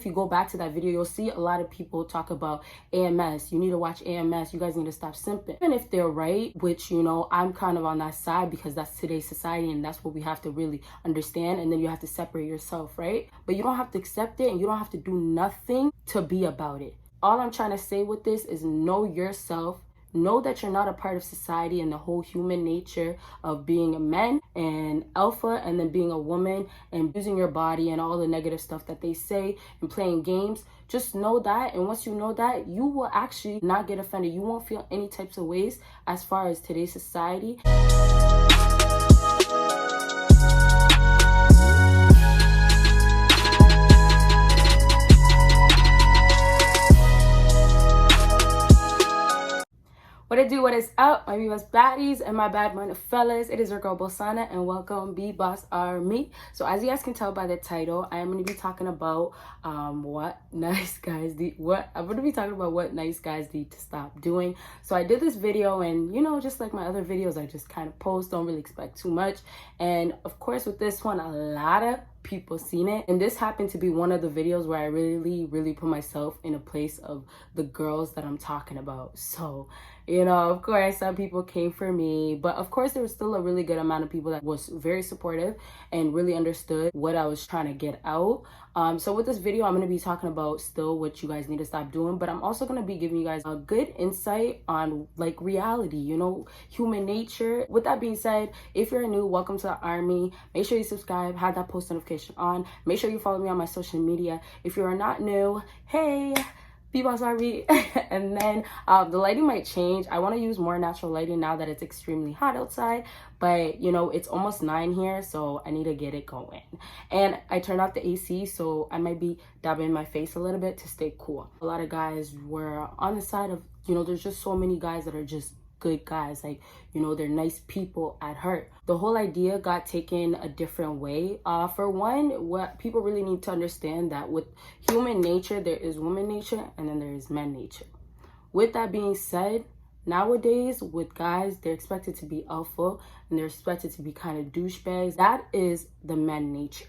If you go back to that video, you'll see a lot of people talk about AMS. You need to watch AMS. You guys need to stop simping. Even if they're right, which, you know, I'm kind of on that side because that's today's society and that's what we have to really understand. And then you have to separate yourself, right? But you don't have to accept it and you don't have to do nothing to be about it. All I'm trying to say with this is know yourself. Know that you're not a part of society and the whole human nature of being a man and alpha and then being a woman and using your body and all the negative stuff that they say and playing games. Just know that, and once you know that, you will actually not get offended. You won't feel any types of ways as far as today's society. What it do, what is up, my BBossBaddies and my bad mind fellas. It is your girl Bosana and welcome BBossArmy. So as you guys can tell by the title, I am going to be talking about what nice guys need to stop doing. So I did this video and, you know, just like my other videos, I just kind of post, don't really expect too much. And of course with this one, a lot of people seen it, and this happened to be one of the videos where I really put myself in a place of the girls that I'm talking about. So, you know, of course some people came for me, but of course there was still a really good amount of people that was very supportive and really understood what I was trying to get out. So with this video, I'm going to be talking about still what you guys need to stop doing, but I'm also going to be giving you guys a good insight on like reality, you know, human nature. With that being said, if you're new, welcome to the army. Make sure you subscribe, have that post notification on. Make sure you follow me on my social media. If you are not new, hey, BBossArmy. And then the lighting might change. I want to use more natural lighting now that it's extremely hot outside, but you know, it's almost 9 here, so I need to get it going. And I turned off the AC, so I might be dabbing my face a little bit to stay cool. A lot of guys were on the side of, you know, there's just so many guys that are just good guys, like, you know, they're nice people at heart. The whole idea got taken a different way. For one, what people really need to understand that with human nature, there is woman nature and then there is man nature. With that being said, nowadays with guys, they're expected to be alpha and they're expected to be kind of douchebags. That is the man nature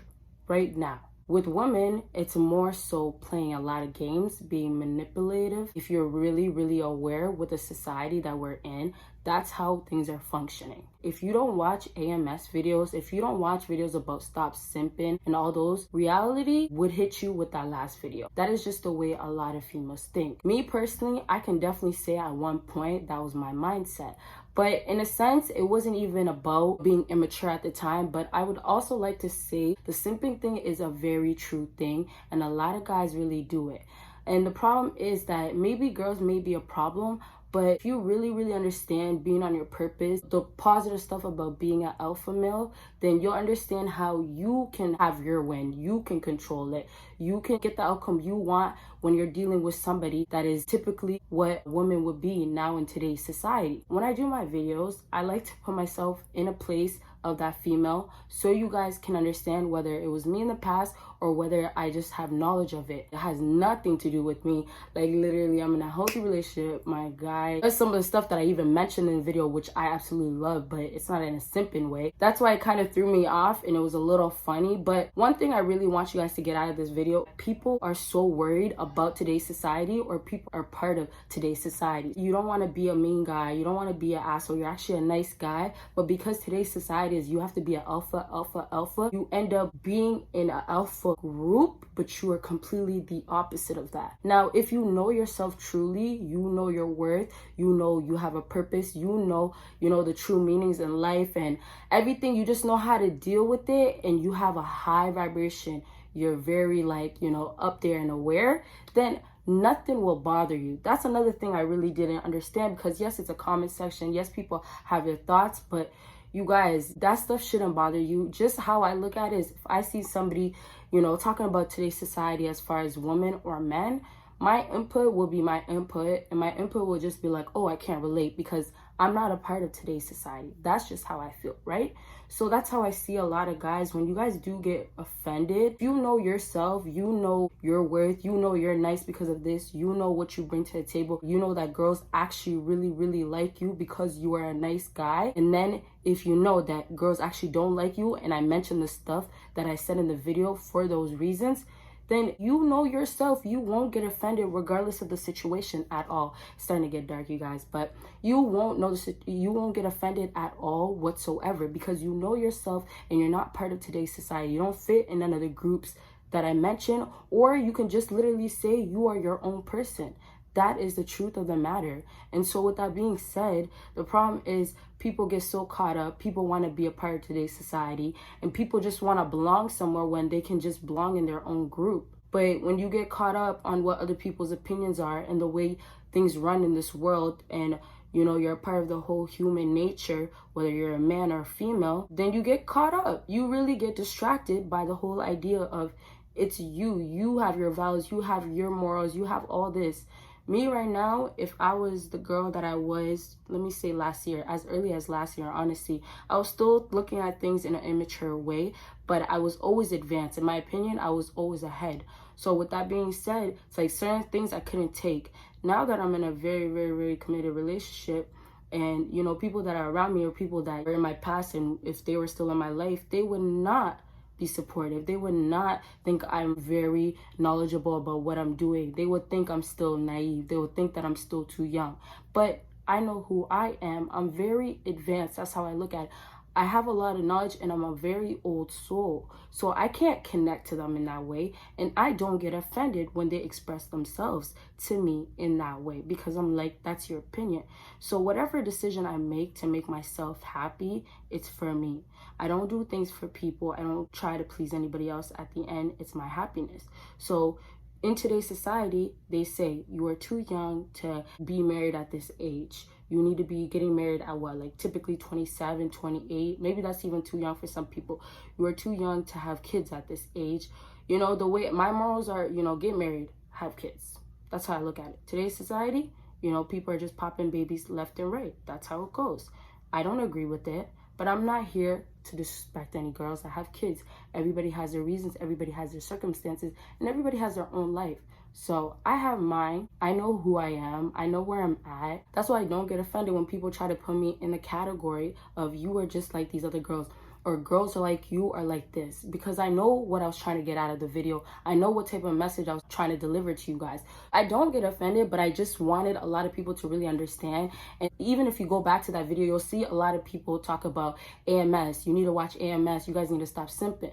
right now. With women, it's more so playing a lot of games, being manipulative. If you're really aware with the society that we're in, that's how things are functioning. If you don't watch AMS videos, if you don't watch videos about stop simping and all those, reality would hit you with that last video. That is just the way a lot of females think. Me personally, I can definitely say at one point that was my mindset. But in a sense, it wasn't even about being immature at the time. But I would also like to say the simping thing is a very true thing. And a lot of guys really do it. And the problem is that maybe girls may be a problem, but if you really understand being on your purpose, the positive stuff about being an alpha male, then you'll understand how you can have your win. You can control it. You can get the outcome you want when you're dealing with somebody that is typically what women would be now in today's society. When I do my videos, I like to put myself in a place of that female so you guys can understand whether it was me in the past or whether I just have knowledge of it. It has nothing to do with me. Like literally, I'm in a healthy relationship. My guy, that's some of the stuff that I even mentioned in the video, which I absolutely love, but it's not in a simping way. That's why it kind of threw me off and it was a little funny. But one thing I really want you guys to get out of this video, people are so worried about today's society, or people are part of today's society. You don't want to be a mean guy. You don't want to be an asshole. You're actually a nice guy. But because today's society is you have to be an alpha, you end up being in an alpha group, but you are completely the opposite of that. Now, if you know yourself truly, you know your worth, you know you have a purpose, you know the true meanings in life and everything, you just know how to deal with it, and you have a high vibration, you're very like, you know, up there and aware, then nothing will bother you. That's another thing I really didn't understand, because yes, it's a comment section, yes, people have their thoughts, but you guys, that stuff shouldn't bother you. Just how I look at it is, if I see somebody, you know, talking about today's society as far as women or men, my input will be my input, and my input will just be like, oh, I can't relate because I'm not a part of today's society. That's just how I feel, right? So that's how I see a lot of guys. When you guys do get offended, you know yourself, you know your worth, you know you're nice because of this, you know what you bring to the table, you know that girls actually really like you because you are a nice guy. And then if you know that girls actually don't like you, and I mentioned the stuff that I said in the video for those reasons, then you know yourself, you won't get offended regardless of the situation at all. It's starting to get dark, you guys, but you won't get offended at all whatsoever, because you know yourself and you're not part of today's society. You don't fit in none of the groups that I mentioned, or you can just literally say you are your own person. That is the truth of the matter. And so with that being said, the problem is people get so caught up. People want to be a part of today's society, and people just want to belong somewhere when they can just belong in their own group. But when you get caught up on what other people's opinions are and the way things run in this world, and you know, you're a part of the whole human nature, whether you're a man or a female, then you get caught up. You really get distracted by the whole idea of it's you. You have your values, you have your morals, you have all this. Me right now, if I was the girl that I was, let me say last year, as early as last year, honestly, I was still looking at things in an immature way, but I was always advanced. In my opinion, I was always ahead. So with that being said, it's like certain things I couldn't take. Now that I'm in a very, very, very committed relationship, and, you know, people that are around me or people that are in my past, and if they were still in my life, they would not be supportive. They would not think I'm very knowledgeable about what I'm doing. They would think I'm still naive. They would think that I'm still too young. But I know who I am. I'm very advanced. That's how I look at it. I have a lot of knowledge, and I'm a very old soul. So I can't connect to them in that way. And I don't get offended when they express themselves to me in that way, because I'm like, that's your opinion. So whatever decision I make to make myself happy, it's for me. I don't do things for people. I don't try to please anybody else. At the end, it's my happiness. So in today's society, they say you are too young to be married at this age. You need to be getting married at what, like typically 27, 28. Maybe that's even too young for some people. You are too young to have kids at this age. You know, the way my morals are, you know, get married, have kids. That's how I look at it. Today's society, you know, people are just popping babies left and right. That's how it goes. I don't agree with it, but I'm not here to disrespect any girls that have kids. Everybody has their reasons, everybody has their circumstances, and everybody has their own life. So I have mine. I know who I am. I know where I'm at. That's why I don't get offended when people try to put me in the category of you are just like these other girls, or girls are like you are like this, because I know what I was trying to get out of the video. I know what type of message I was trying to deliver to you guys. I don't get offended, but I just wanted a lot of people to really understand. And even if you go back to that video, you'll see a lot of people talk about AMS. You need to watch AMS. You guys need to stop simping.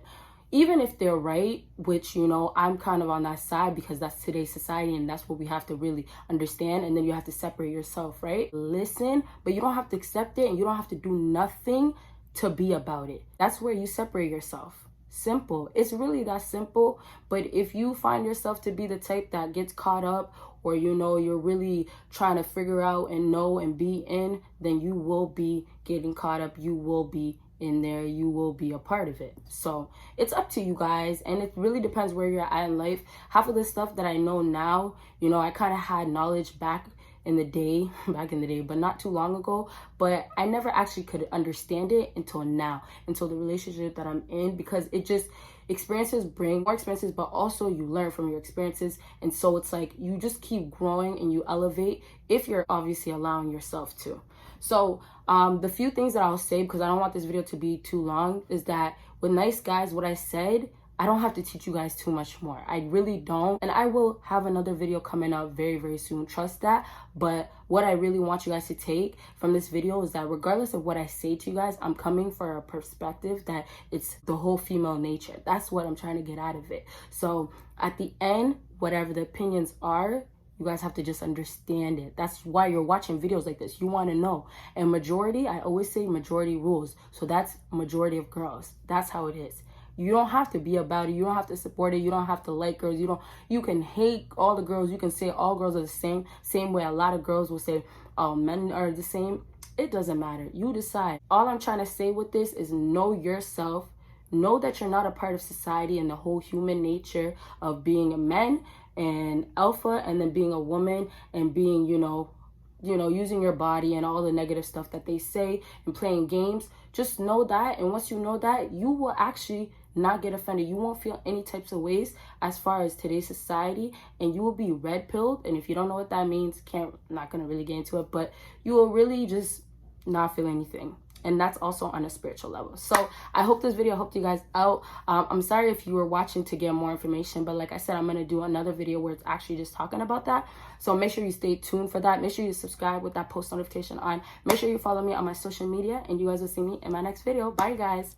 Even if they're right, which, you know, I'm kind of on that side, because that's today's society and that's what we have to really understand. And then you have to separate yourself, right? Listen, but you don't have to accept it, and you don't have to do nothing to be about it. That's where you separate yourself. Simple. It's really that simple. But if you find yourself to be the type that gets caught up, or, you know, you're really trying to figure out and know and be in, then you will be getting caught up. You will be in there. You will be a part of it. So it's up to you guys, and it really depends where you're at in life. Half of the stuff that I know now, you know, I kind of had knowledge back in the day, but not too long ago. But I never actually could understand it until now, until the relationship that I'm in, because it just, experiences bring more experiences, but also you learn from your experiences. And so it's like you just keep growing and you elevate, if you're obviously allowing yourself to. So the few things that I'll say, because I don't want this video to be too long, is that with nice guys, what I said, I don't have to teach you guys too much more. I really don't. And I will have another video coming up very, very soon. Trust that. But what I really want you guys to take from this video is that regardless of what I say to you guys, I'm coming for a perspective that it's the whole female nature. That's what I'm trying to get out of it. So at the end, whatever the opinions are, you guys have to just understand it. That's why you're watching videos like this. You want to know. And majority, I always say majority rules. So that's majority of girls. That's how it is. You don't have to be about it. You don't have to support it. You don't have to like girls. You can hate all the girls. You can say all girls are the same way a lot of girls will say, oh, men are the same. It doesn't matter. You decide. All I'm trying to say with this is know yourself. Know that you're not a part of society and the whole human nature of being a man and alpha, and then being a woman and being, you know, using your body and all the negative stuff that they say and playing games. Just know that. And once you know that, you will actually not get offended. You won't feel any types of ways as far as today's society, and you will be red pilled. And if you don't know what that means, not gonna really get into it, but you will really just not feel anything. and that's also on a spiritual level. So I hope this video helped you guys out. I'm sorry if you were watching to get more information, but like I said, I'm going to do another video where it's actually just talking about that. So make sure you stay tuned for that. Make sure you subscribe with that post notification on. Make sure you follow me on my social media, and you guys will see me in my next video. Bye, guys.